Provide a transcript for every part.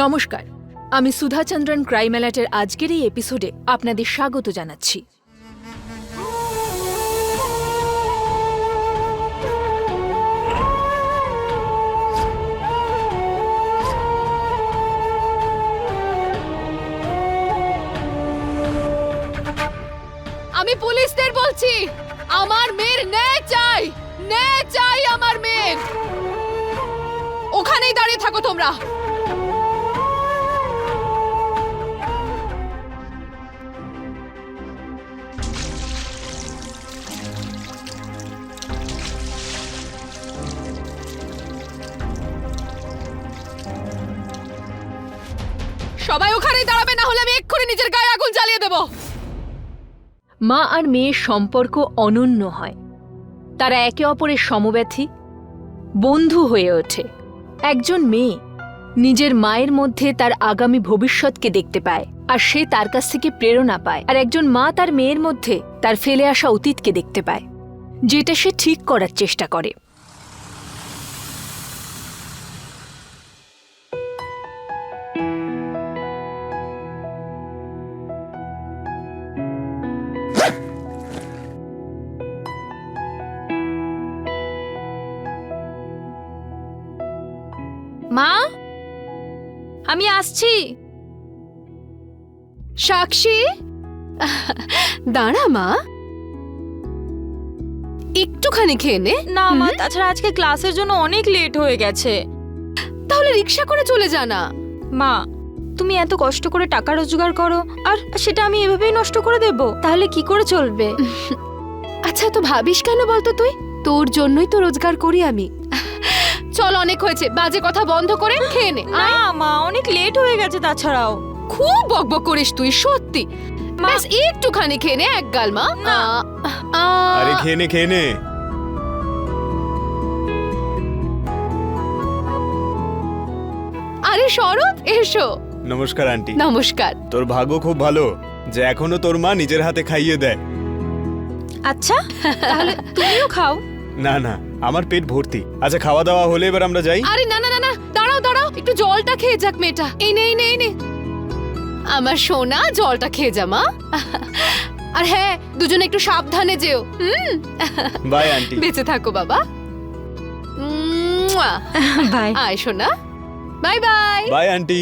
নমস্কার, আমি সুধাচন্দ্রন ক্রাইম অ্যালার্টের আজকের এই এপিসোডে আপনাদের স্বাগত জানাচ্ছি। আমি পুলিশদের বলছি, আমার মেয়ের ন্যায় চাই, ন্যায় চাই আমার মেয়ের। ওখানেই দাঁড়িয়ে থাকো তোমরা। সবাই ওখানেই দাঁড়াবে, না হলে আমি এক্ষুনি নিজের গায়ে আগুন জ্বালিয়ে দেব। মা আর মেয়ের সম্পর্ক অনন্য হয়। তারা একে অপরের সমব্যথী, বন্ধু হয়ে ওঠে। একজন মেয়ে নিজের মায়ের মধ্যে তার আগামী ভবিষ্যৎকে দেখতে পায়, আর সে তার কাছ থেকে প্রেরণা পায়। আর একজন মা তার মেয়ের মধ্যে তার ফেলে আসা অতীতকে দেখতে পায়, যেটা সে ঠিক করার চেষ্টা করে। মা, আমি আসছি। সাক্ষী, দাঁড়া মা, একটুখানি খেয়ে নে। না মা, তাছাড়া আজকে ক্লাসের জন্য অনেক লেট হয়ে গেছে। তাহলে রিক্সা করে চলে যা না। মা, তুমি এত কষ্ট করে টাকা রোজগার করো, আর সেটা আমি এভাবেই নষ্ট করে দেব, তাহলে কি করে চলবে? আচ্ছা, তো ভাবিস কেন বলতো? তুই, তোর জন্যই তো রোজগার করি আমি। চল, অনেক হয়েছে, বাজে কথা বন্ধ করে খেয়ে নে। না মা, অনেক লেট হয়ে গেছে। তাছাড়াও খুব বকবক করিস তুই, সত্যি। ব্যাস একটুখানি খেয়ে নে, এক গাল মা। আরে খেয়ে নে, খেয়ে নে। আরে শরৎ, এসো। নমস্কার আন্টি। নমস্কার। তোর ভাগ্য খুব ভালো যে এখনো তোর মা নিজের হাতে খাইয়ে দেয়। আচ্ছা, তাহলে তুমিও খাও। না না, আমার পেট ভর্তি। আচ্ছা, খাওয়া দাওয়া হলে এবার আমরা যাই। আরে না না না না, দাঁড়াও দাঁড়াও, একটু জলটা খেয়ে যাক মেয়েটা। এই নে, এই নে, এই নে। আমার সোনা, জলটা খেয়ে যা মা। আর হ্যাঁ, দুজনে একটু সাবধানে যেও। By aunty. বেঁচে থাকো বাবা। মুয়া। বাই। আয় সোনা, বাই বাই। By aunty.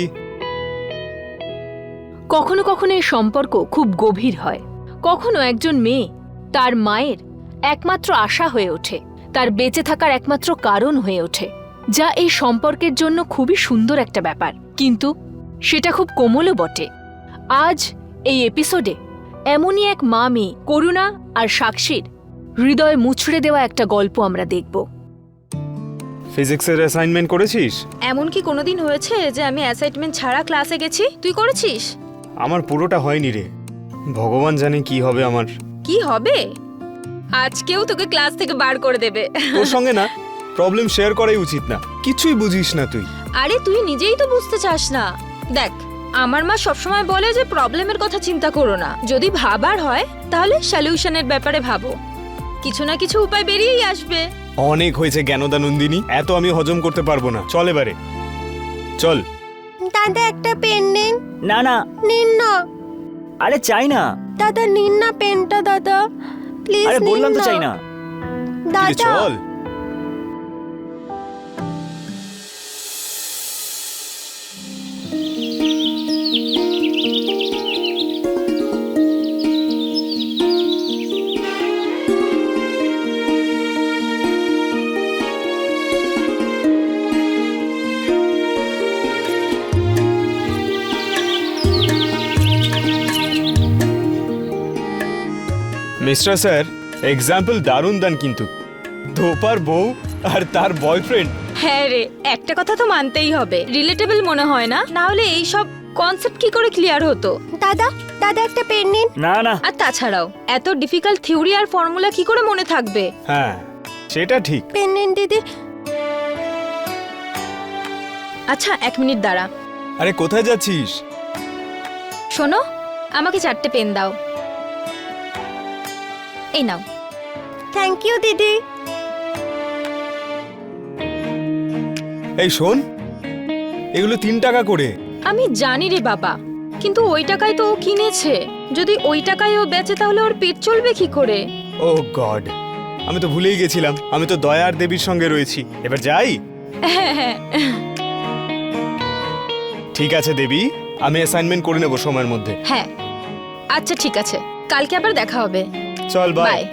কখনো কখনো এই সম্পর্ক খুব গভীর হয়। কখনো একজন মেয়ে তার মায়ের একমাত্র আশা হয়ে ওঠে, তার বেঁচে থাকার একমাত্র কারণ হয়ে ওঠে, যা এই সম্পর্কের জন্য খুবই সুন্দর একটা ব্যাপার, কিন্তু সেটা খুব কোমলও বটে। আজ এই এপিসোডে এমনই এক মা মেয়ে করুণা আর সাক্ষীর হৃদয় মুচড়ে দেওয়া একটা গল্প আমরা দেখব। ফিজিক্সের অ্যাসাইনমেন্ট করেছিস? এমন কি কোনোদিন হয়েছে যে আমি অ্যাসাইনমেন্ট ছাড়া ক্লাসে গেছি? তুই করেছিস? আমার পুরোটা হয়নি রে। ভগবান জানে কি হবে আমার। কি হবে? আজকেও তোকে ক্লাস থেকে বার করে দেবে। তোর সঙ্গে না, প্রবলেম শেয়ার করাই উচিত না। কিছুই বুঝিস না তুই। আরে তুই নিজেই তো বুঝতে চাস না। দেখ, আমার মা সবসময় বলে যে প্রবলেমের কথা চিন্তা করো না, যদি ভাবার হয় তাহলে সলিউশনের ব্যাপারে ভাবো, কিছু না কিছু উপায় বেরিয়েই আসবে। অনেক হয়েছে জ্ঞানদানন্দিনী, এত আমি হজম করতে পারবো না। চল এবারে, চল। দাদা একটা পেন নিন। না না, নিন না আরে চাই না। দাদা, নিন না পেনটা দাদা, প্লিজ। আরে বললাম তো চাই না। কিরে, দাদা। চল। মিস্টার স্যার, এক্সাম্পল দারুণ দান, কিন্তু ধোপার বউ আর তার বয়ফ্রেন্ড। হ্যাঁ রে, একটা কথা তো মানতেই হবে, রিলেটেবল মনে হয় না? না হলে এই সব কনসেপ্ট কি করে ক্লিয়ার হতো? দাদা, দাদা একটা পেন নিন। না না, আর তাছাড়াও এত ডিফিকাল্ট থিওরি আর ফর্মুলা কি করে মনে থাকবে? হ্যাঁ, সেটা ঠিক। পেন নিন দিদি। আচ্ছা, 1 মিনিট দাঁড়া। আরে কোথায় যাচ্ছিস? শোনো, আমাকে 4টে পেন দাও। এই নাও। থ্যাংক ইউ দিদি। এই শোন, এগুলো 3 টাকা করে। আমি জানি রে বাবা, কিন্তু ওই টাকায় তো ও কিনেছে। যদি ওই টাকায় ও বেচে তাহলে ওর পেট চলবে কি করে? ও গড, আমি তো ভুলেই গেছিলাম, আমি তো দয়ার দেবীর সঙ্গে রয়েছি। এবার যাই। ঠিক আছে দেবী, আমি অ্যাসাইনমেন্ট করে নেব সময়ের মধ্যে। হ্যাঁ আচ্ছা ঠিক আছে, কালকে আবার দেখা হবে। চল বাই। বাই।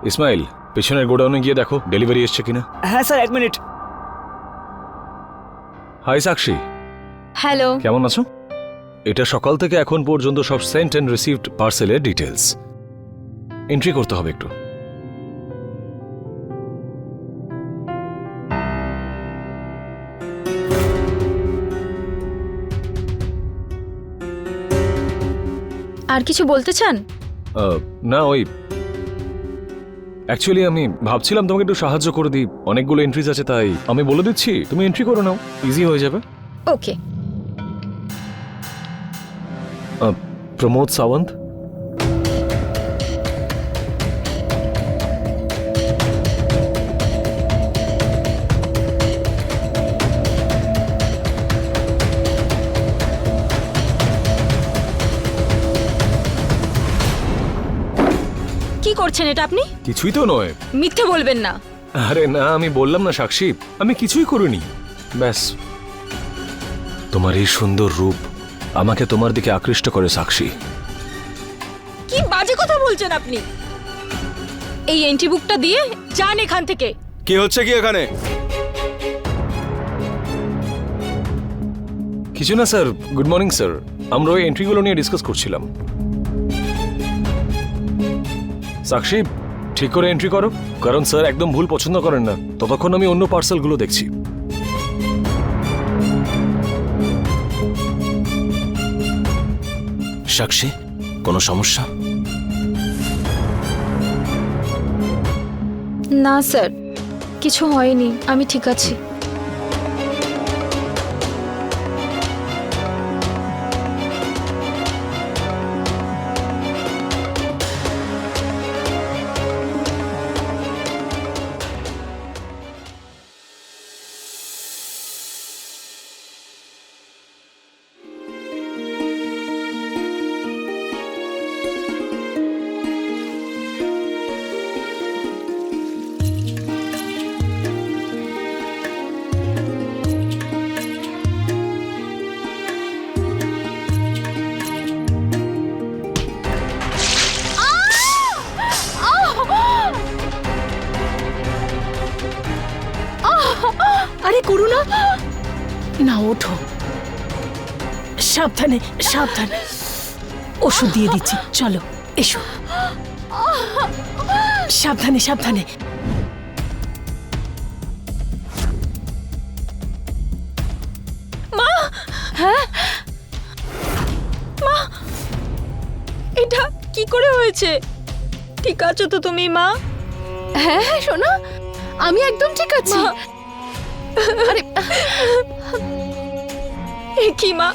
ইসমাইল, পেছনের গোডাউনে গিয়ে দেখো ডেলিভারি এসছে কিনা। হ্যাঁ sir, 1 minute. Hi Sakshi, hello. কেমন আছো? এটা সকাল থেকে এখন পর্যন্ত সব সেন্ট অ্যান্ড রিসিভড পার্সেলের ডিটেলস। এন্ট্রি করতে হবে একটু। আর কিছু বলতে চান? না, ওই অ্যাকচুয়ালি আমি ভাবছিলাম তোমাকে একটু সাহায্য করে দিই, অনেকগুলো এন্ট্রিজ আছে, তাই আমি বলে দিচ্ছি তুমি এন্ট্রি করে নাও, ইজি হয়ে যাবে। ওকে। প্রমোদ সাওয়ন্ত। কি করছেন এটা আপনি? কিছুই তো নয়। মিথ্যে বলবেন না। আরে না, আমি বললাম না সাক্ষী, আমি কিছুই করিনি। ব্যাস তোমার এই সুন্দর রূপ আমাকে তোমার দিকে আকৃষ্ট করে সাক্ষী। কি বাজে কথা বলছেন আপনি? এই এন্ট্রি বুকটা দিয়ে যান এখান থেকে। কি হচ্ছে কি এখানে? কিছু না স্যার, গুড মর্নিং স্যার। আমরা ওই এন্ট্রিগুলো নিয়ে ডিসকাস করছিলাম। সাক্ষী, ঠিক করে এন্ট্রি করো, কারণ স্যার একদম ভুল পছন্দ করেন না। ততক্ষণ আমি অন্য পার্সেলগুলো দেখছি। সাক্ষী, কোনো সমস্যা? না স্যার, কিছু হয়নি, আমি ঠিক আছি। আরে করুণা, না ওঠো, সাবধানে সাবধানে, ওষুধ দিয়ে দিচ্ছি, চলো এসো, সাবধানে সাবধানে। এটা কি করে হয়েছে? ঠিক আছো তো তুমি মা? হ্যাঁ হ্যাঁ সোনা, আমি একদম ঠিক আছি। মা। আরে এ কি মা,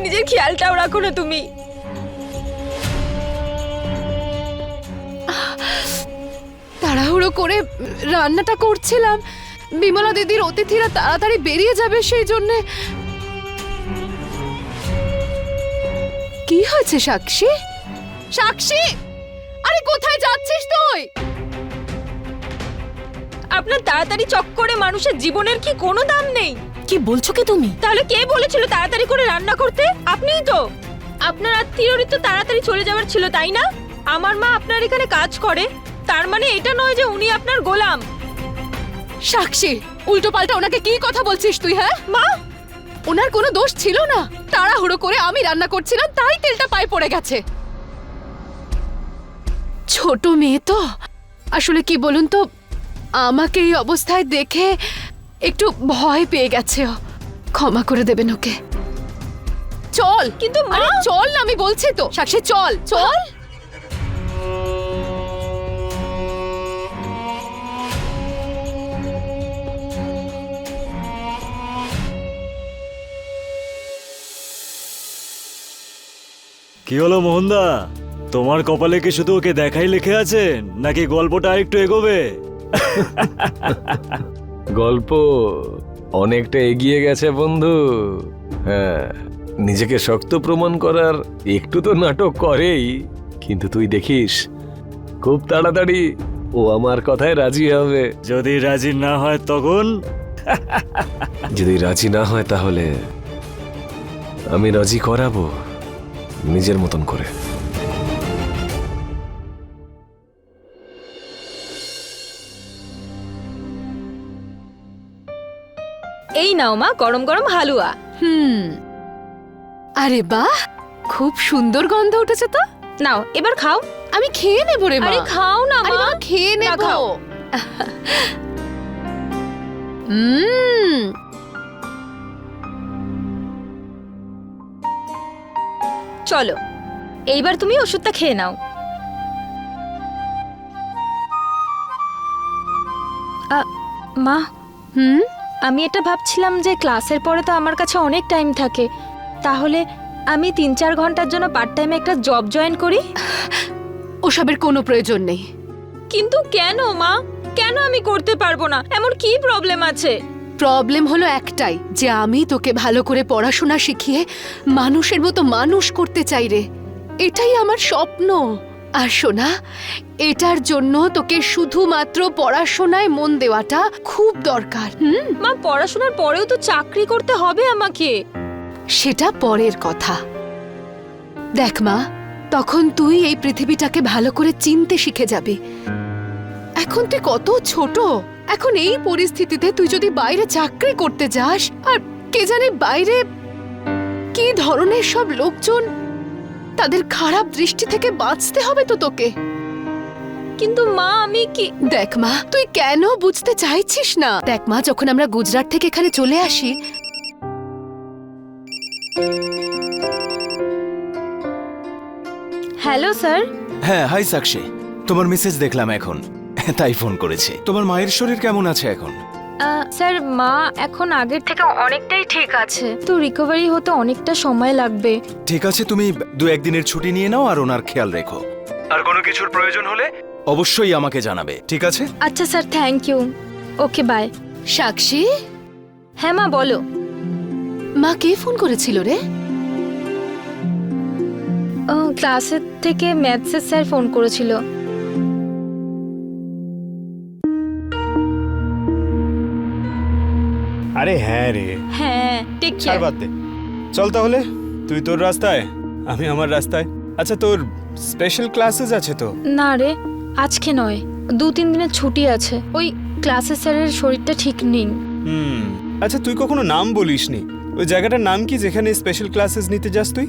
নিজের খেয়ালটাও রাখো না তুমি। তাড়াহুড়ো করে রান্নাটা করছিলাম, বিমলা দিদির অতিথিরা তাড়াতাড়ি বেরিয়ে যাবে সেই জন্যে। কি হয়েছে সাক্ষী? সাক্ষী, আরে কোথায় যাচ্ছিস তুই? আপনার তাড়াতাড়ি চক্করে মানুষের জীবনের কি কোনো দাম নেই? কি বলছো কি তুমি? তাহলে কে বলেছিল তাড়াতাড়ি করে রান্না করতে? আপনিই তো। আপনার আত্মীয়রই তো তাড়াতাড়ি চলে যাওয়ার ছিল, তাই না? আমার মা আপনার এখানে কাজ করে, তার মানে এটা নয় যে উনি আপনার গোলাম। সাক্ষী, উল্টো পাল্টা ওনাকে কি কথা বলছিস তুই? হ্যাঁ মা, ওনার কোনো দোষ ছিল না। তাড়াহুড়ো করে আমি রান্না করছিলাম, তাই তেলটা পায়ে পড়ে গেছে। ছোট মেয়ে তো, আসলে কি বলুন তো, আমাকে এই অবস্থায় দেখে একটু ভয় পেয়ে গেছে। ও ক্ষমা করে দেবেন ওকে। চল, কিন্তু মা, আরে চল না, আমি বলছি তো। সাক্ষী চল চল। কি হলো মোহনদা, তোমার কপালে কি শুধু ওকে দেখাই লিখে আছে, নাকি গল্পটা একটু এগোবে? গল্প অনেকটা এগিয়ে গেছে বন্ধু। হ্যাঁ, নিজেকে শক্ত প্রমাণ করার একটু তো নাটক করেই, কিন্তু তুই দেখিস খুব তাড়াতাড়ি ও আমার কথায় রাজি হবে। যদি রাজি না হয় তখন? যদি রাজি না হয় তাহলে আমি রাজি করাবো নিজের মতন করে। এই নাও মা গরম গরম হালুয়া। আরে বাহ, খুব সুন্দর গন্ধ উঠেছে তো। নাও এবার খাও। আমি খেয়ে নেবো রে মা। আরে খাও না আরে মা। মা, খেয়ে না, নেবো। খাও। চলো এইবার তুমি ওষুধটা খেয়ে নাও। মা, আমি এটা ভাবছিলাম যে ক্লাসের পরে তো আমার কাছে অনেক টাইম থাকে, তাহলে আমি ৩-৪ ঘন্টার জন্য পার্ট টাইমে একটা জব জয়েন করি। ওসবের কোনো প্রয়োজন নেই। কিন্তু কেন মা, কেন আমি করতে পারবো না? এমন কি প্রবলেম আছে? প্রবলেম হলো একটাই, যে আমি তোকে ভালো করে পড়াশোনা শিখিয়ে মানুষের মতো মানুষ করতে চাই রে। এটাই আমার স্বপ্ন। আর শোনা, এটার জন্য তোকে শুধুমাত্র পড়াশোনায় মন দেওয়াটা খুব দরকার। মা, পড়াশোনার পরেও তো চাকরি করতে হবে আমাকে। সেটা পরের কথা। দেখ মা, তখন তুই এই পৃথিবীটাকে ভালো করে চিনতে শিখে যাবি। এখন তুই কত ছোট। এখন এই পরিস্থিতিতে তুই যদি বাইরে চাকরি করতে যাস, আর কে জানে বাইরে কি ধরনের সব লোকজন, তাদের খারাপ দৃষ্টি থেকে বাঁচতে হবে তো তোকে। কিন্তু মা, আমি কি... দেখ মা, তুই কেন বুঝতে চাইছিস না? দেখ মা, যখন আমরা গুজরাট থেকে এখানে চলে আসি, হ্যালো স্যার। হ্যাঁ, হাই সাক্ষী, তোমার মেসেজ দেখলাম এখন, তাই ফোন করেছি। তোমার মায়ের শরীর কেমন আছে এখন? স্যার, মা এখন আগের থেকে অনেকটাই ঠিক আছে, তো রিকভারি হতে অনেকটা সময় লাগবে। ঠিক আছে, তুমি 2-1 দিনের ছুটি নিয়ে নাও আর ওনার খেয়াল রেখো। আর কোনো কিছুর প্রয়োজন হলে অবশ্যই আমাকে জানাবে, ঠিক আছে? আচ্ছা sir, thank you. Okay, bye. Sakshi, হ্যাঁ মা, বলো। মা কে ফোন করেছিল রে? ক্লাসের থেকে ম্যাথসের স্যার ফোন করেছিল। আরে হ্যাঁ রে, হ্যাঁ, টেক ছাড় কেয়ার। বাদ দে। চল তাহলে, তুই তোর রাস্তায়, আমি আমার রাস্তায়। আচ্ছা, তোর স্পেশাল ক্লাসেস আছে তো? না রে, আজকে নয়, 2-3 দিনের ছুটি আছে। ওই ক্লাসের স্যারের শরীরটা ঠিক নেই। আচ্ছা, তুই কখনো নাম বলিসনি। ওই জায়গাটার নাম কি যেখানে স্পেশাল ক্লাসেস নিতে যাস তুই?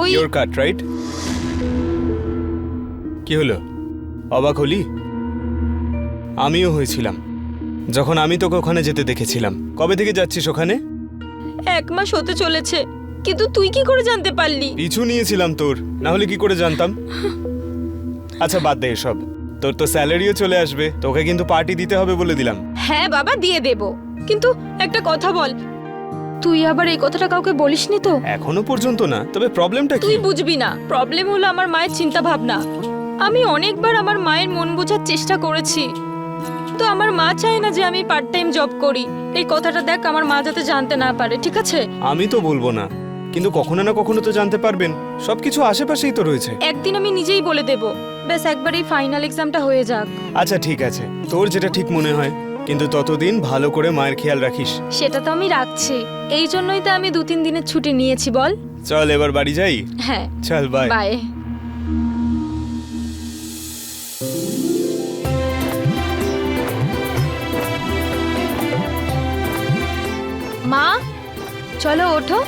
ওই ইওর কাট, রাইট? কি হলো, অবাক হলি? আমিও হয়েছিলাম যখন আমি তোকে ওখানে যেতে দেখেছিলাম। কবে থেকে যাচ্ছিস ওখানে? 1 মাস হতে চলেছে। কিন্তু তুই কি করে জানতে পারলি? পিছু নিয়েছিলাম তোর, না হলে কি করে জানতাম? আচ্ছা, বাদ দে এসব। তোর তো স্যালারিও চলে আসবে, তোকে কিন্তু পার্টি দিতে হবে বলে দিলাম। হ্যাঁ বাবা, দিয়ে দেব। কিন্তু একটা কথা বল, তুই আবার এই কথাটা কাউকে বলিসনি তো? এখনো পর্যন্ত না, তবে প্রবলেমটা কি? তুই বুঝবি না। প্রবলেম হলো আমার মায়ের চিন্তা ভাবনা। আমি অনেকবার আমার মায়ের মন বোঝার চেষ্টা করেছি, তো আমার মা চায় না যে আমি পার্ট টাইম জব করি। এই কথাটা দেখ, আমার মা যাতে জানতে না পারে, ঠিক আছে? আমি তো বলবো না, কিন্তু কখনো না কখনো তো জানতে পারবেন, সবকিছু আশেপাশেই তো রয়েছে। একদিন আমি নিজেই বলে দেব, ব্যাস একবার এই ফাইনাল এক্সামটা হয়ে যাক। আচ্ছা ঠিক আছে, তোর যেটা ঠিক মনে হয়, কিন্তু ততদিন ভালো করে মায়ের খেয়াল রাখিস। সেটা তো আমি রাখছি, এই জন্যই তো আমি 2-3 দিনের ছুটি নিয়েছি বল। চল এবার বাড়ি যাই। হ্যাঁ চল বাই। বাই। মা চলো ওঠো।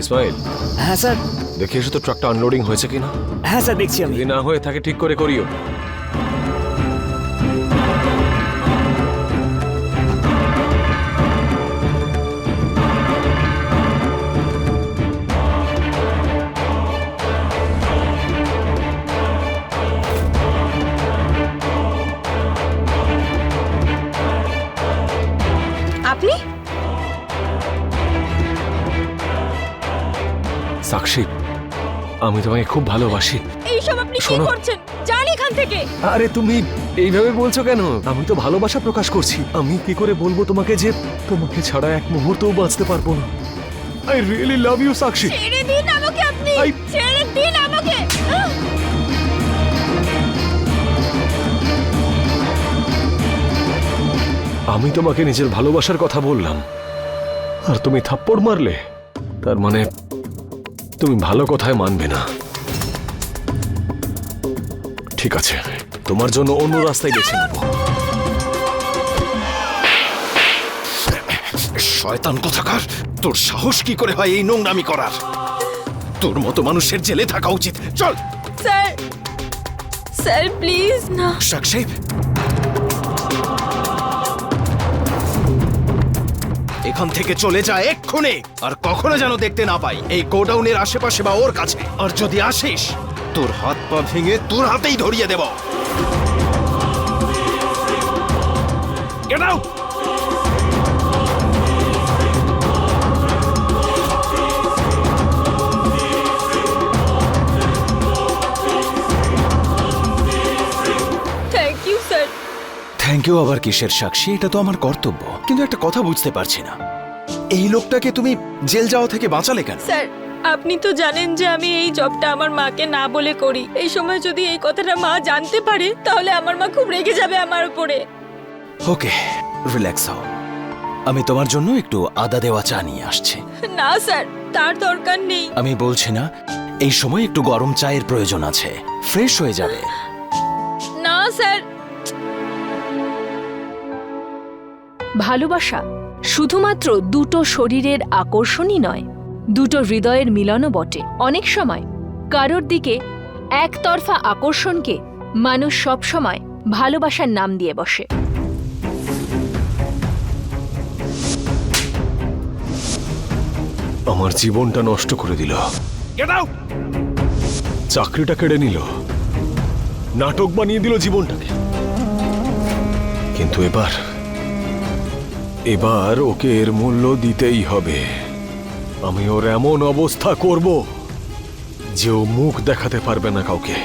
ইসমাইল, হ্যাঁ স্যার। দেখি এসো তো ট্রাকটা আনলোডিং হয়েছে কিনা। হ্যাঁ স্যার, দেখছি আমি। যদি না হয়ে থাকে ঠিক করে করিও। আপনি সাক্ষী, আমি তোমাকে খুব ভালোবাসি। এইসব আপনি কি শোনো। করছেন? যান এখান থেকে। আরে তুমি এইভাবে বলছো কেন? আমি তো ভালোবাসা প্রকাশ করছি। আমি কি করে বলবো তোমাকে যে তোমাকে ছাড়া এক মুহূর্তও বাঁচতে পারবো না? আই রিয়েলি লাভ ইউ সাক্ষী। ছেড়ে দিন আমাকে আপনি, ছেড়ে দিন আমাকে। আমি তোমাকে নিজের ভালোবাসার কথা বললাম আর তুমি থাপ্পড় মারলে। তার মানে তুমি ভালো কথায় মানবে না। ঠিক আছে, তোমার জন্য অন্য রাস্তায় বেছে নেব। শয়তান কোথাকার, তোর সাহস কি করে হয় এই নোংরামি করার? তোর মতো মানুষের জেলে থাকা উচিত। চল। স্যার, স্যার প্লিজ না। সাক্ষী, এখান থেকে চলে যা এক্ষুনি, আর কখনো যেন দেখতে না পাই এই গোডাউনের আশেপাশে বা ওর কাছে। আর যদি আসিস, তোর হাত পা ভেঙে তোর হাতেই ধরিয়ে দেব। Get out! Thank you sir. Thank you আবার কিসের সাক্ষী? এটা তো আমার কর্তব্য। কিন্তু একটা কথা বুঝতে পারছি না, এই লোকটাকে তুমি জেল যাওয়া থেকে বাঁচালে কেন? স্যার, আপনি তো জানেন যে আমি এই জবটা আমার মাকে না বলে করি। এই সময় যদি এই কথাটা মা জানতে পারে, তাহলে আমার মা খুব রেগে যাবে আমার উপরে। ওকে, রিল্যাক্স হও। আমি তোমার জন্য একটু আদা দেওয়া চা নিয়ে আসছি। না স্যার, তার দরকার নেই। আমি বলছি না, এই সময় একটু গরম চায়ের প্রয়োজন আছে, ফ্রেশ হয়ে যাবে। না স্যার। ভালোবাসা শুধুমাত্র দুটো শরীরের আকর্ষণই নয়, দুটো হৃদয়ের মিলনও বটে। অনেক সময় কারোর দিকে একতরফা আকর্ষণকে মানুষ সবসময় ভালোবাসার নাম দিয়ে বসে। আমার জীবনটা নষ্ট করে দিল, চাকরিটা কেড়ে নিল, নাটক বানিয়ে দিল জীবনটাকে। কিন্তু এবার ওকে এর মূল্য দিতেই হবে। আমি ওর এমন অবস্থা করব যে ও মুখ দেখাতে পারবে না কাউকে,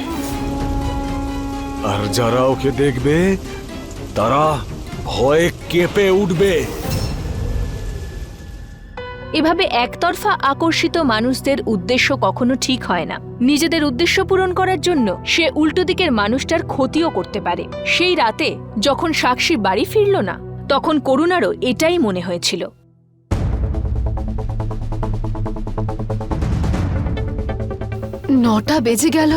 আর যারা ওকে দেখবে তারা ভয়ে কেঁপে উঠবে। এভাবে একতরফা আকর্ষিত মানুষদের উদ্দেশ্য কখনো ঠিক হয় না। নিজেদের উদ্দেশ্য পূরণ করার জন্য সে উল্টো দিকের মানুষটার ক্ষতিও করতে পারে। সেই রাতে যখন সাক্ষী বাড়ি ফিরল না, তখন করুণারও এটাই মনে হয়েছিল। 9টা বেজে গেল,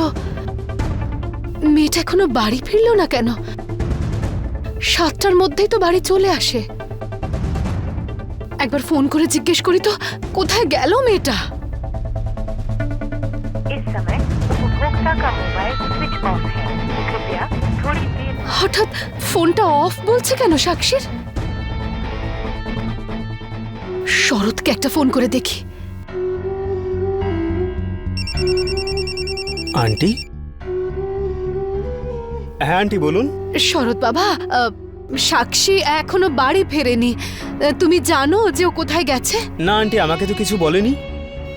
মেয়েটা এখনো বাড়ি ফিরলো না কেন? 7টার মধ্যেই তো বাড়ি চলে আসে। একবার ফোন করে জিজ্ঞেস করি তো, কোথায় গেল মেয়েটা? इस समय उपभोक्ता का मोबाइल स्विच ऑफ है। कृपया थोड़ी देर হঠাৎ ফোনটা অফ বলছে কেন সাক্ষীর? শরৎকে একটা ফোন করে দেখি। আন্টি? হ্যাঁ আন্টি বলুন। শরৎ বাবা, সাক্ষী এখনো বাড়ি ফেরেনি। তুমি জানো যে ও কোথায় গেছে? না আন্টি, আমাকে তো কিছু বলেনি।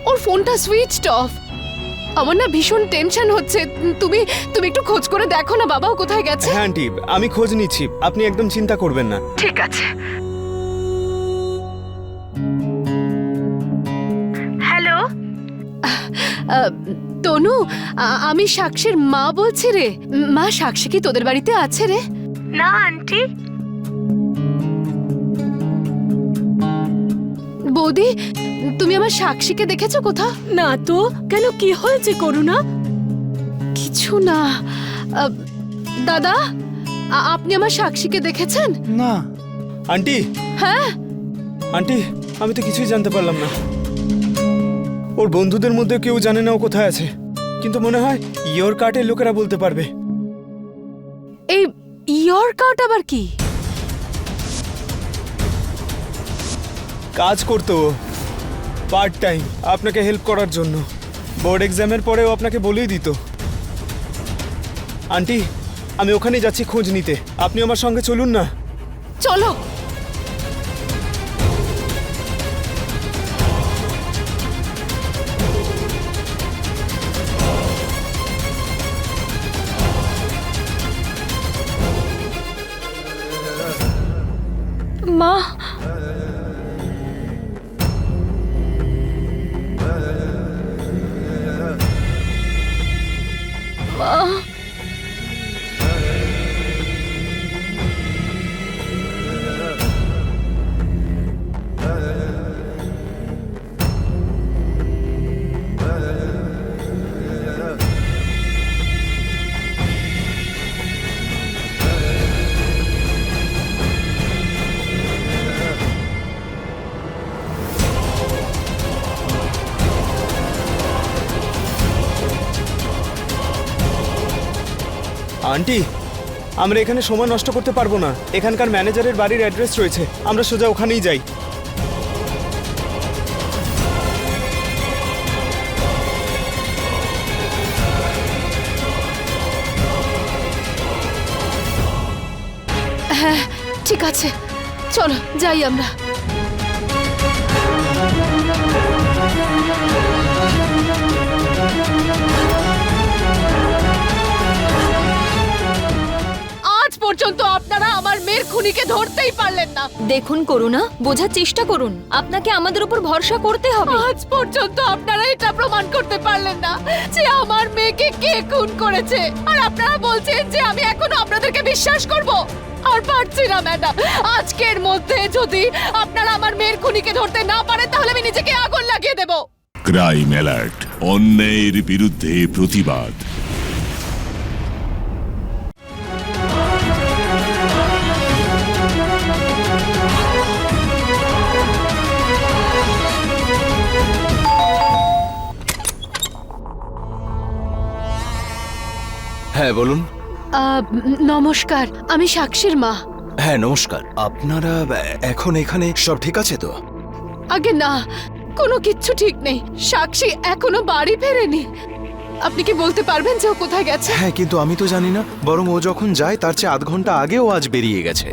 ওর ফোনটা সুইচড অফ। আমার না ভীষণ টেনশন হচ্ছে। তুমি তুমি একটু খোঁজ করে দেখো না বাবা, ও কোথায় গেছে। হ্যাঁ আন্টি, আমি খোঁজ নিচ্ছি, আপনি একদম চিন্তা করবেন না। ঠিক আছে। हेलो তনু, আমি সাক্ষীর মা বলছি রে। মা, সাক্ষী কি তোদের বাড়িতে আছে রে? ना आंटी বৌদি, তুমি আমার সাক্ষীকে দেখেছো কোথাও? না তো, কেন কি হয়েছে করুণা? কিছু না। দাদা, আপনি আমার সাক্ষীকে দেখেছেন? আন্টি, হ্যাঁ। আন্টি, আমি তো কিছুই জানতে পারলাম না। ওর বন্ধুদের মধ্যে কেউ জানে না ও কোথায় আছে, কিন্তু মনে হয় ইয়োর কার্টের লোকেরা বলতে পারবে। এই ইয়র কার্ট আবার কি? কাজ করতো পার্ট টাইম আপনাকে হেল্প করার জন্য। বোর্ড এক্সামের পরেও আপনাকে বলেই দিত। আন্টি, আমি ওখানেই যাচ্ছি খোঁজ নিতে, আপনি আমার সঙ্গে চলুন না। চলো। মা, আন্টি, আমরা এখানে সময় নষ্ট করতে পারবো না। এখানকার ম্যানেজারের বাড়ির অ্যাড্রেস রয়েছে, আমরা সোজা ওখানেই যাই। হ্যাঁ, ঠিক আছে, চলো যাই আমরা। আজ পর্যন্ত আপনারা আমার মেয়ের খুনিকে ধরতেই পারলেন না। দেখুন করুণা, বোঝার চেষ্টা করুন। আপনাকে আমাদের উপর ভরসা করতে হবে। আজ পর্যন্ত আপনারা এটা প্রমাণ করতে পারলেন না যে আমার মেয়েকে কে খুন করেছে, আর আপনারা বলছেন যে আমি এখনো আপনাদেরকে বিশ্বাস করব। আর পারছি না ম্যাডাম। আজকের মধ্যে যদি আপনারা আমার মেয়ের খুনিকে ধরতে না পারেন, তাহলে আমি নিজেকে আগুন লাগিয়ে দেব। ক্রাইম অ্যালার্ট, অন্যায়ের বিরুদ্ধে প্রতিবাদ। হ্যাঁ বলুন। নমস্কার, আমি সাক্ষীর মা। হ্যাঁ নমস্কার। আপনারা এখন এখানে সব ঠিক আছে তো? আগে না, কোনো কিচ্ছু ঠিক নেই। সাক্ষী এখনো বাড়ি ফেরেনি। আপনি কি বলতে পারবেন যে ও কোথায় গেছে? হ্যাঁ, কিন্তু আমি তো জানি না। বরং ও যখন যায় তার চেয়ে 1/2 ঘন্টা আগে ও আজ বেরিয়ে গেছে।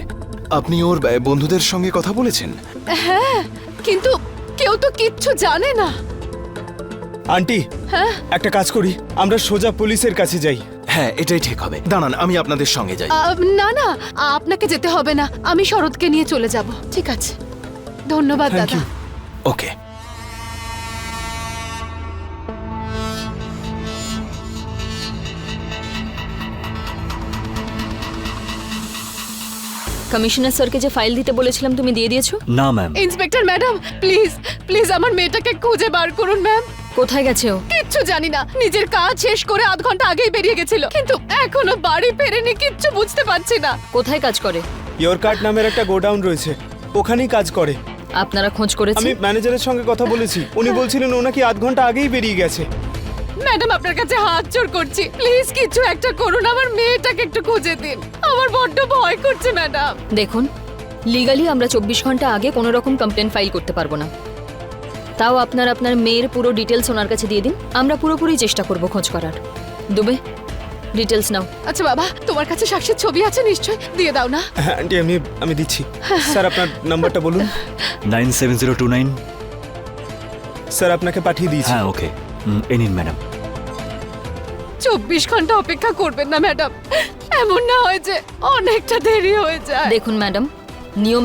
আপনি ওর বন্ধুদের সঙ্গে কথা বলেছেন? হ্যাঁ, কিন্তু কেউ তো কিচ্ছু জানে না। আন্টি, হ্যাঁ, একটা কাজ করি, আমরা সোজা পুলিশের কাছে যাই। হ্যাঁ, এটাই ঠিক হবে। দাঁড়ান, আমি আপনাদের সঙ্গে যাই। না না, আপনাকে যেতে হবে না, আমি শরৎকে নিয়ে চলে যাব। ঠিক আছে, ধন্যবাদ Thank দাদা। you. ওকে। কমিশনার স্যারকে যে ফাইল দিতে বলেছিলাম তুমি দিয়ে দিয়েছো? না ma'am. Inspector madam, please please আমার মেয়েটাকে খুঁজে বার করুন ম্যাম। কোথায় গেছে ও? কিচ্ছু জানি না, নিজের কাজ শেষ করে আধ ঘন্টা আগেই বেরিয়ে গেছিল, কিন্তু এখনো বাড়ি ফেরেনি, কিচ্ছু বুঝতে পারছি না। কোথায় কাজ করে? ইয়োর কার্ট নামের একটা গোডাউন রয়েছে, ওখানেই কাজ করে। আপনারা খোঁজ করেছেন? আমি ম্যানেজারের সঙ্গে কথা বলেছি, উনি বলছিলেন ও নাকি আধ ঘন্টা আগেই বেরিয়ে গেছে। ম্যাডাম, আপনার কাছে হাত জোড় করছি, প্লিজ কিছু একটা করুন, আমার মেয়েটাকে একটু খুঁজে দিন, আমার বড্ড ভয় করছে ম্যাডাম। দেখুন, লিগালি আমরা 24 ঘন্টা আগে কোনো রকম কমপ্লেন ফাইল করতে পারবো না। তাও আপনার মেয়ের পুরো ডিটেলস ওনার কাছে দিয়ে দিন, আমরা পুরোপুরি চেষ্টা করব খোঁজ করার। দুবে, ডিটেলস নাও। আচ্ছা বাবা, তোমার কাছে সাক্ষীর ছবি আছে নিশ্চয়, দিয়ে দাও না। হ্যাঁ আন্টি, আমি দিচ্ছি। স্যার আপনার নাম্বারটা বলুন। 97029। স্যার আপনাকে পাঠিয়ে দিয়েছি। হ্যাঁ ওকে, এই নিন ম্যাডাম। 24 ঘন্টা অপেক্ষা করবেন না ম্যাডাম, এমন না হয় যে অনেকটা দেরি হয়ে যায়। দেখুন ম্যাডাম,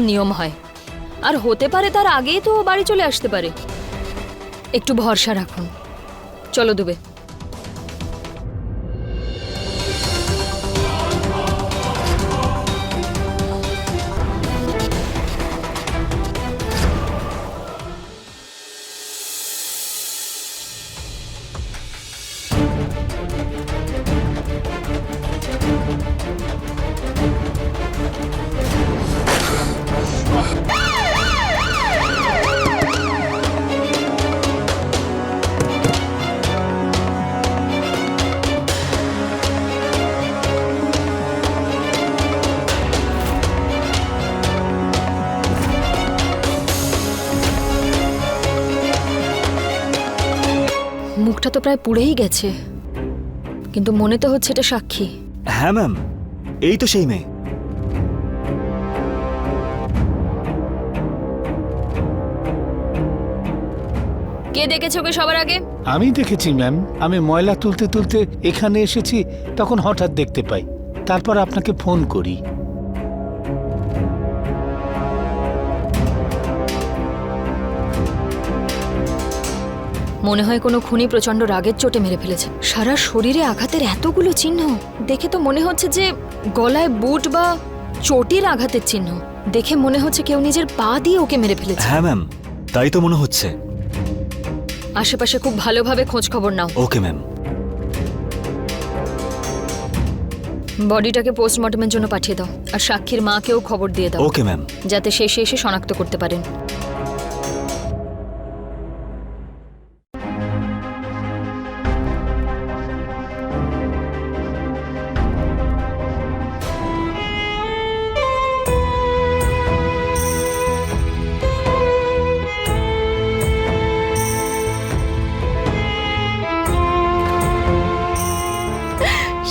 নিয়ম হয়, আর হতে পারে তার আগেই তো ও বাড়ি চলে আসতে পারে। একটু ভরসা রাখুন। চলো দুবে। মুখটা তো প্রায় পুড়েই গেছে, কিন্তু মনে তো হচ্ছে এটা সাক্ষী। হ্যাঁ ম্যাম, এই তো সেই মেয়ে। কে দেখেছে ওকে সবার আগে? আমি দেখেছি ম্যাম, আমি ময়লা তুলতে তুলতে এখানে এসেছি, তখন হঠাৎ দেখতে পাই, তারপর আপনাকে ফোন করি। মনে হয় কোনো খুনি প্রচন্ড রাগের চোটে মেরে ফেলেছে। সারা শরীরে আঘাতের এতগুলো চিহ্ন দেখে তো মনে হচ্ছে যে গলায় বুট বা চোটের আঘাতের চিহ্ন। দেখে মনে হচ্ছে কেউ নিজের পা দিয়ে ওকে মেরে ফেলেছে। হ্যাঁ ম্যাম, তাই তো মনে হচ্ছে। আশেপাশে খুব ভালোভাবে খোঁজ খবর নাও। Okay ma'am. বডিটাকে পোস্টমর্টমের জন্য পাঠিয়ে দাও, আর সাক্ষীর মাকেও খবর দিয়ে দাও। Okay ma'am. যাতে শেষে এসে শনাক্ত করতে পারেন।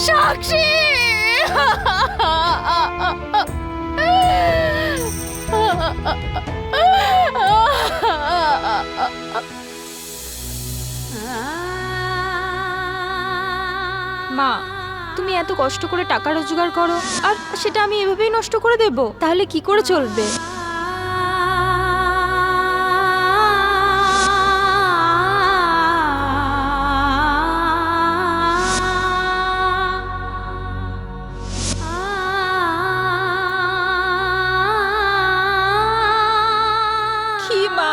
সাক্ষী! মা, তুমি এত কষ্ট করে টাকা রোজগার করো, আর সেটা আমি এভাবেই নষ্ট করে দেব? তাহলে কি করে চলবে? কি মা,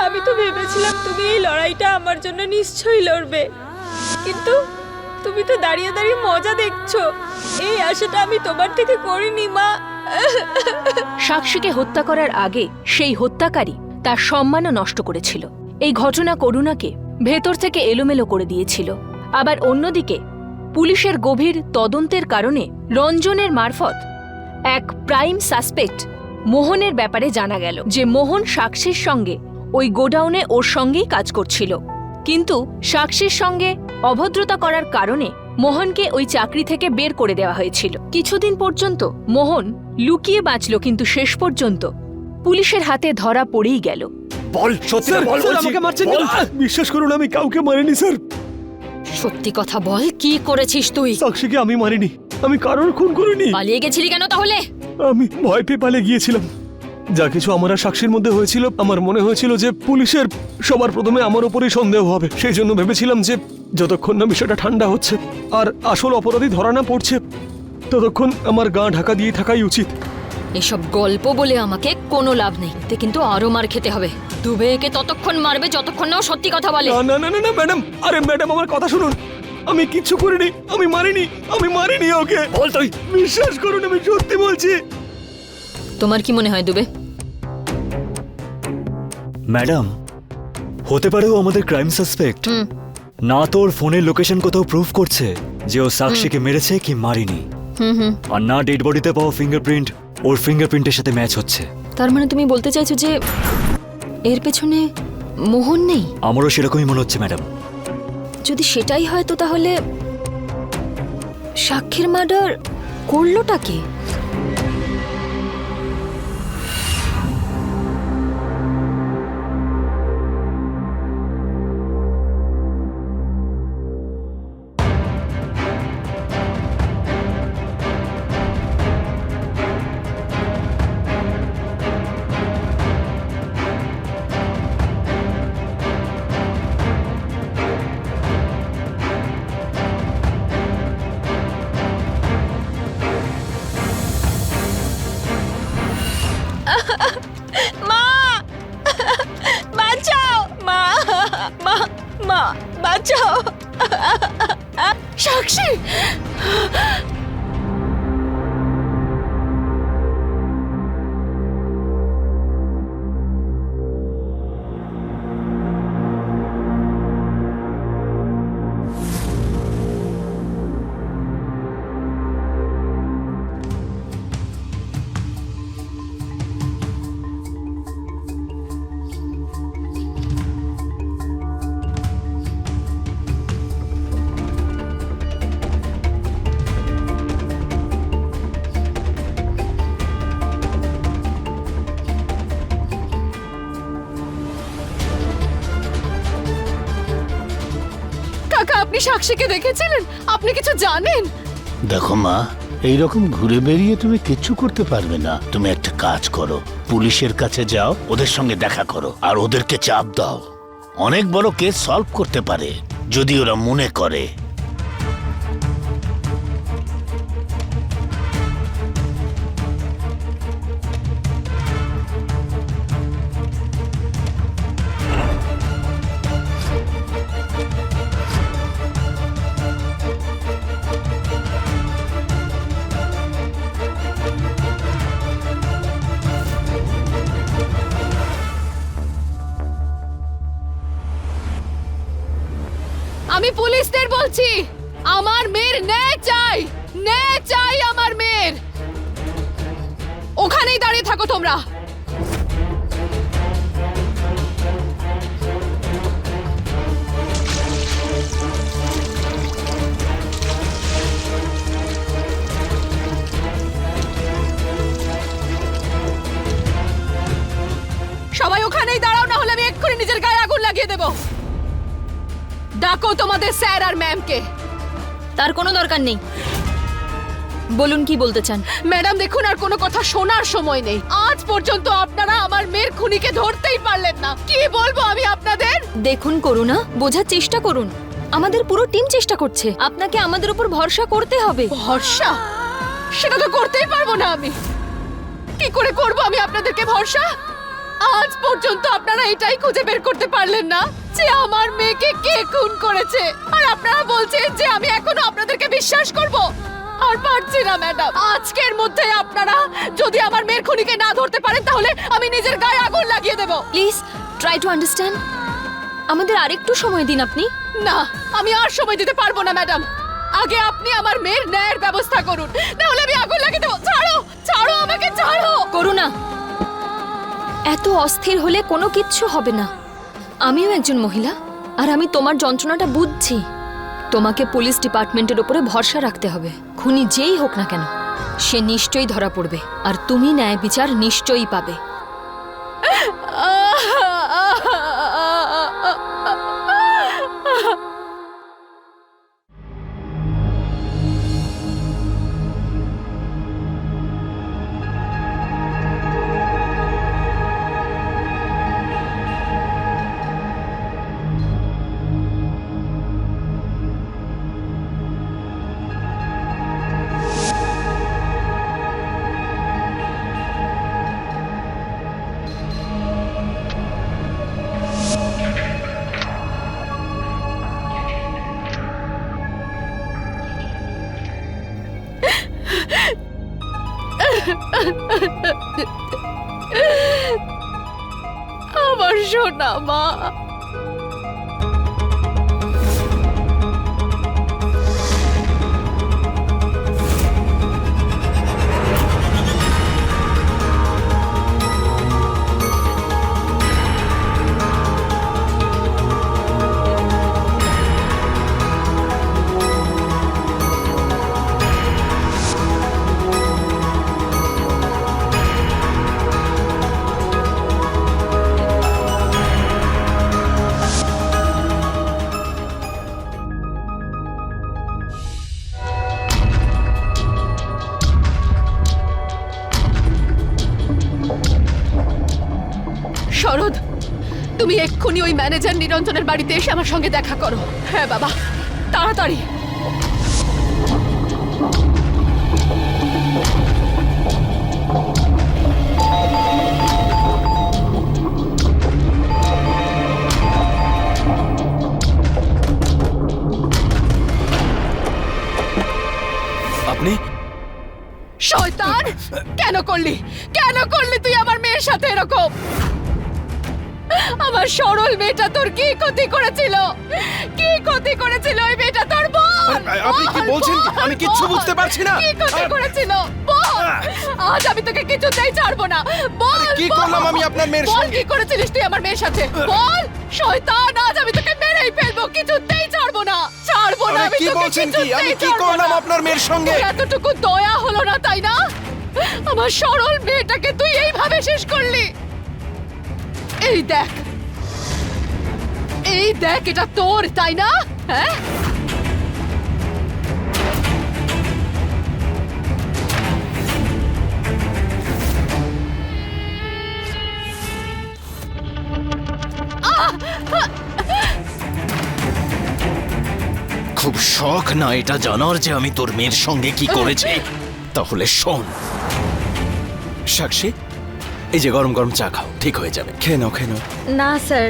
আমি তো ভেবেছিলাম তুমি এই লড়াইটা আমার জন্য নিশ্চয়ই লড়বে, কিন্তু তুমি তো দাঁড়িয়ে দাঁড়িয়ে মজা দেখছো। এই আশাটা আমি তোমার থেকে করিনি মা। সাক্ষীকে হত্যা করার আগে সেই হত্যাকারী তার সম্মানও নষ্ট করেছিল। এই ঘটনা করুণাকে ভেতর থেকে এলোমেলো করে দিয়েছিল। আবার অন্যদিকে পুলিশের গভীর তদন্তের কারণে রঞ্জনের মারফত এক প্রাইম সাসপেক্ট মোহনের ব্যাপারে জানা গেল যে মোহন সাক্ষীর সঙ্গে ওই গোডাউনে ওর সঙ্গেই কাজ করছিল। কিন্তু সাক্ষীর সঙ্গে অভদ্রতা করার কারণে মোহনকে ওই চাকরি থেকে বের করে দেওয়া হয়েছিল। কিছুদিন পর্যন্ত মোহন লুকিয়ে বাঁচল, কিন্তু শেষ পর্যন্ত পুলিশের হাতে ধরা পড়েই গেল। বল সত্যি বল, আমাকে মারছেন কেন? বিশ্বাস করুন, আমি কাউকে মারিনি স্যার। সত্যি কথা বল, কি করেছিস তুই? সাক্ষীকে আমি মারিনি, আমি কারোর খুন করিনি। পালিয়ে গেছিলি কেন তাহলে? আমি ভয় পেয়ে পালিয়ে গিয়েছিলাম। যা কিছু আমার আর সাক্ষীর মধ্যে হয়েছিল, আমার মনে হয়েছিল যে পুলিশের সবার প্রথমে আমার উপরেই সন্দেহ হবে। সেই জন্য ভেবেছিলাম যে যতক্ষণ না বিষয়টা ঠান্ডা হচ্ছে আর আসল অপরাধী ধরা না পড়ছে, ততক্ষণ আমার গা ঢাকা দিয়ে থাকাই উচিত। এসব গল্প বলে আমাকে কোনো লাভ নেই, এতে কিন্তু আরো মার খেতে হবে। দুবে একে ততক্ষণ মারবে যতক্ষণ না ও সত্যি কথা বলে। না না না না ম্যাডাম, আরে ম্যাডাম আমার কথা শুনুন, আমি কিচ্ছু করিনি, আমি মারিনি ওকে। বল তুই, বিশ্বাস করুন আমি সত্যি বলছি। তোমার কি মনে হয় দুবে? ম্যাডাম, হতে পারে ও আমাদের ক্রাইম সাসপেক্ট। না তো ওর ফোনের লোকেশন কোথাও প্রুফ করছে যে ও সাক্ষীকে মেরেছে কি মারিনি, আর না ডেড বডিতে পাওয়া ফিঙ্গারপ্রিন্ট ওর ফিঙ্গারপ্রিন্টের সাথে ম্যাচ হচ্ছে। তার মানে তুমি বলতে চাইছো যে এর পেছনে মোহন নেই? আমারও সেরকমই মনে হচ্ছে ম্যাডাম। যদি সেটাই হয় তো তাহলে সাক্ষীর মার্ডার করলোটা কে? মা বাঁচাও, মা মা মা বাঁচাও। সাক্ষী, কাকা আপনি সাক্ষীকে দেখেছিলেন? আপনি কিছু জানেন? দেখো মা, এইরকম ঘুরে বেরিয়ে তুমি কিচ্ছু করতে পারবে না। তুমি একটা কাজ করো, পুলিশের কাছে যাও, ওদের সঙ্গে দেখা করো আর ওদেরকে চাপ দাও। অনেক বড় কেস সলভ করতে পারে যদি ওরা মনে করে। আমি পুলিশদের বলছি, আমার মেয়ের ন্যায় চাই, ন্যায় চাই আমার মেয়ের। ওখানেই দাঁড়িয়ে থাকো তোমরা। সবাই ওখানেই দাঁড়াও, না হলে আমি এক্ষুনি নিজের গায়ে আগুন লাগিয়ে দেব। ডাকো তোমাদের স্যার আর ম্যামকে। তার কোনো দরকার নেই, বলুন কি বলতে চান? ম্যাডাম দেখুন, আর কোনো কথা শোনার সময় নেই। আজ পর্যন্ত আপনারা আমার মেয়ের খুনিকে ধরতেই পারলেন না। কি বলবো আমি আপনাদের? দেখুন করুণা, বোঝার চেষ্টা করুন। আমাদের পুরো টিম চেষ্টা করছে, আপনাকে আমাদের উপর ভরসা করতে হবে। ভরসা? সেটা তো করতেই পারবো না আমি। কি করে করব আমি আপনাদেরকে ভরসা? আজ পর্যন্ত আপনারা এটাই খুঁজে বের করতে পারলেন না যে আমার মেয়েকে কে খুন করেছে, আর আপনারা বলছেন যে আমি এখনো আপনাদেরকে বিশ্বাস করব? আর পারছি না ম্যাডাম। আজকের মধ্যে আপনারা যদি আমার মেয়ের খুনিকে না ধরতে পারেন তাহলে আমি নিজের গায়ে আগুন লাগিয়ে দেব। Please try to understand. আমাদের আরেকটু সময় দিন আপনি। না, আমি আর সময় দিতে পারবো না ম্যাডাম। আগে আপনি আমার মেয়ের ন্যায়ের ব্যবস্থা করুন, না হলে আমি আগুন লাগিয়ে দেব। ছাড়ো, ছাড়ো আমাকে, ছাড়ো। করুণা, এত অস্থির হলে কোনো কিচ্ছু হবে না। আমিও একজন মহিলা, আর আমি তোমার যন্ত্রণাটা বুঝছি। তোমাকে পুলিশ ডিপার্টমেন্টের উপরে ভরসা রাখতে হবে। খুনি যেই হোক না কেন, সে নিশ্চয়ই ধরা পড়বে, আর তুমি ন্যায় বিচার নিশ্চয়ই পাবে। আমার সোনা মা। শরৎ, তুমি এক্ষুনি ওই ম্যানেজার নিরঞ্জনের বাড়িতে এসে আমার সঙ্গে দেখা করো। হ্যাঁ বাবা, তাড়াতাড়ি। আপনি শয়তান, কেন করলি? কেন করলি তুই আমার মেয়ের সাথে এরকম? আমার সরল মেয়েটা তোর কি ক্ষতি করেছিল? কি ক্ষতি করেছিল ওই মেয়েটা তোর? বল। আপনি কি বল, বলছেন? বল, আমি কিচ্ছু বল। বুঝতে পারছি না। কি ক্ষতি করেছিল? বল। আজ আমি তোকে কিছুতেই ছাড়বো না। বল। কি বল। করলাম আমি আপনার মেয়ের বল, সঙ্গে? কি করেছিলিস তুই আমার মেয়ের সাথে? বল। শয়তান, আজ আমি তোকে মেরেই ফেলবো। কিছুতেই ছাড়বো না। ছাড়বো না। আরে আমি কি তোকে বলছেন কি? আমি কিছুতেই কি ছাড়বো করলাম না। আপনার মেয়ের সঙ্গে? তোর এতটুকু দয়া হলো না, তাই না? আমার সরল মেয়েটাকে তুই এইভাবে শেষ করলি। এই দেখ, এই দেখ, এটা তোর, তাই না? হ্যাঁ, খুব শখ না এটা জানার যে আমি তোর মেয়ের সঙ্গে কি করেছি? তাহলে শোন সাক্ষী, এই যে গরম গরম চা খাও, ঠিক হয়ে যাবে। খেয়ে নাও, খেয়ে নাও। না স্যার,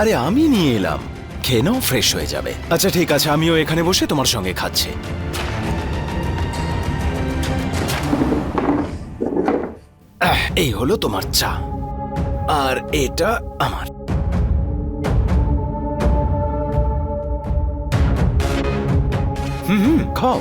আরে আমি নিয়ে এলাম, খেয়ে নাও, ফ্রেশ হয়ে যাবে। আচ্ছা ঠিক আছে, আমিও এখানে বসে তোমার সঙ্গে খাচ্ছি। এই হলো তোমার চা, আর এটা আমার। হুম, খাও।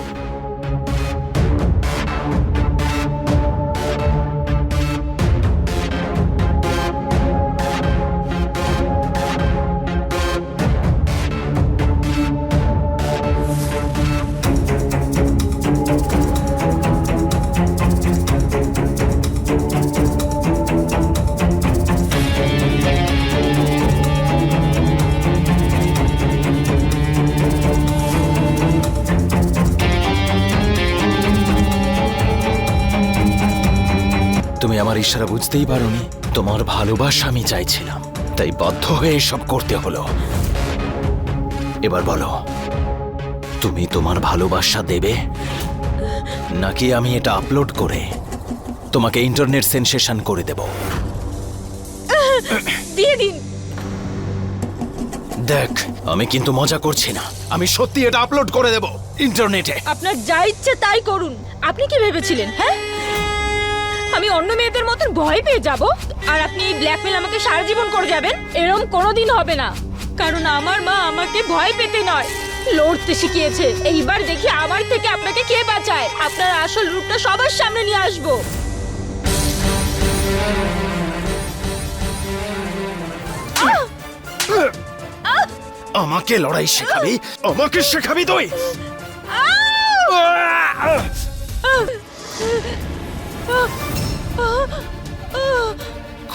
তুমি আমার ইশারা বুঝতেই পারোনি। তোমার ভালোবাসা আমি চাইছিলাম, তাই বাধ্য হয়ে এসব করতে হলো। এবার বলো, তুমি তোমার ভালোবাসা দেবে নাকি আমি এটা আপলোড করে তোমাকে ইন্টারনেট সেনসেশন করে দেব? দিয়ে দিন। দেখ, আমি কিন্তু মজা করছি না, আমি সত্যি এটা আপলোড করে দেব ইন্টারনেটে। আপনার যা ইচ্ছে তাই করুন। আপনি কি ভেবেছিলেন, হ্যাঁ, আমি অন্য মেয়েদের মতন ভয় পেয়ে যাব আর আপনি এই ব্ল্যাকমেল আমাকে সারা জীবন করে যাবেন? এরকম কোনোদিন হবে না, কারণ আমার মা আমাকে ভয় পেতে নয়, লড়তে শিখিয়েছে। এইবার দেখি আমার থেকে আপনাকে কে বাঁচায়। আপনার আসল রূপটা সবার সামনে নিয়ে আসবো। আমাকে লড়াই শেখাবি? আমাকে শেখাবি তুই?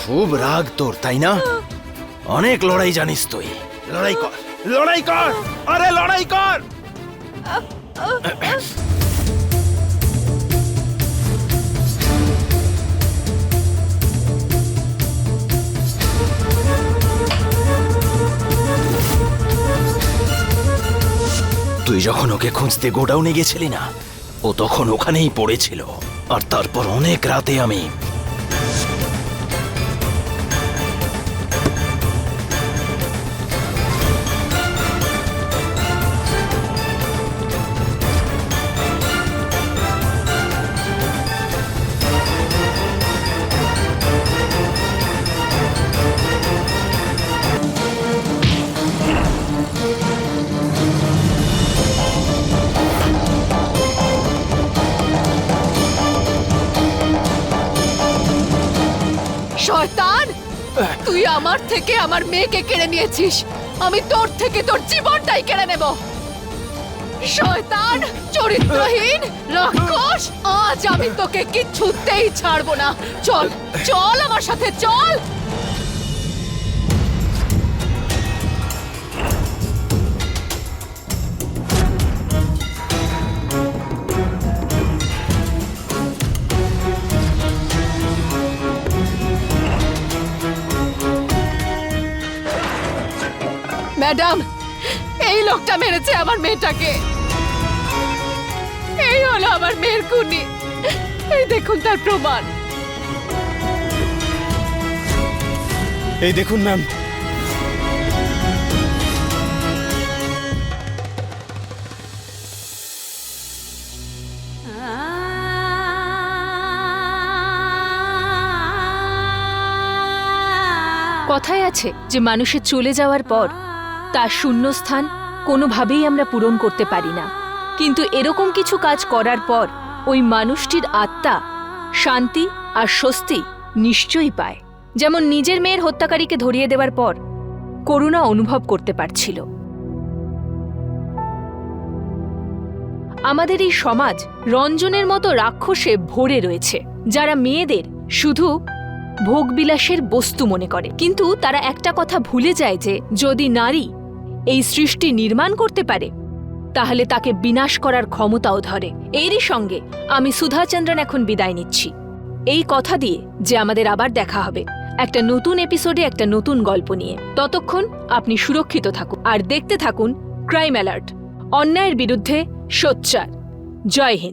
খুব রাগ তোর, তাই না? অনেক লড়াই জানিস তুই। লড়াই কর, লড়াই কর, আরে লড়াই কর। তুই যখন ওকে খুঁজতে গোডাউনে গেছিলি না, ও তখন ওখানেই পড়েছিল। আর তারপর অনেক রাতে আমি তুই আমার থেকে আমার মেয়েকে কেড়ে নিয়েছিস, আমি তোর থেকে তোর জীবনটাই কেড়ে নেব। শয়তান, চরিত্রহীন, রাক্ষস, আজ আমি তোকে কিছুতেই ছাড়বো না। চল চল আমার সাথে চল। ম্যাডাম, এই লোকটা মেরেছে আমার মেয়েটাকে। এই হলো আমার মেয়ের খুনি, এই দেখুন তার প্রমাণ। এই দেখুন ম্যাম, কথায় আছে যে মানুষের চলে যাওয়ার পর তার শূন্যস্থান কোনোভাবেই আমরা পূরণ করতে পারি না, কিন্তু এরকম কিছু কাজ করার পর ওই মানুষটির আত্মা শান্তি আর স্বস্তি নিশ্চয়ই পায়। যেমন নিজের মেয়ের হত্যাকারীকে ধরিয়ে দেওয়ার পর করুণা অনুভব করতে পারছিল। আমাদের এই সমাজ রঞ্জনের মতো রাক্ষসে ভরে রয়েছে, যারা মেয়েদের শুধু ভোগবিলাসের বস্তু মনে করে, কিন্তু তারা একটা কথা ভুলে যায় যে যদি নারী এই সৃষ্টি নির্মাণ করতে পারে তাহলে তাকে বিনাশ করার ক্ষমতাও ধরে। এরই সঙ্গে আমি সুধাচন্দ্রন এখন বিদায় নিচ্ছি, এই কথা দিয়ে যে আমাদের আবার দেখা হবে একটা নতুন এপিসোডে একটা নতুন গল্প নিয়ে। ততক্ষণ আপনি সুরক্ষিত থাকুন আর দেখতে থাকুন ক্রাইম অ্যালার্ট, অন্যায়ের বিরুদ্ধে সোচ্চার। জয় হিন্দ।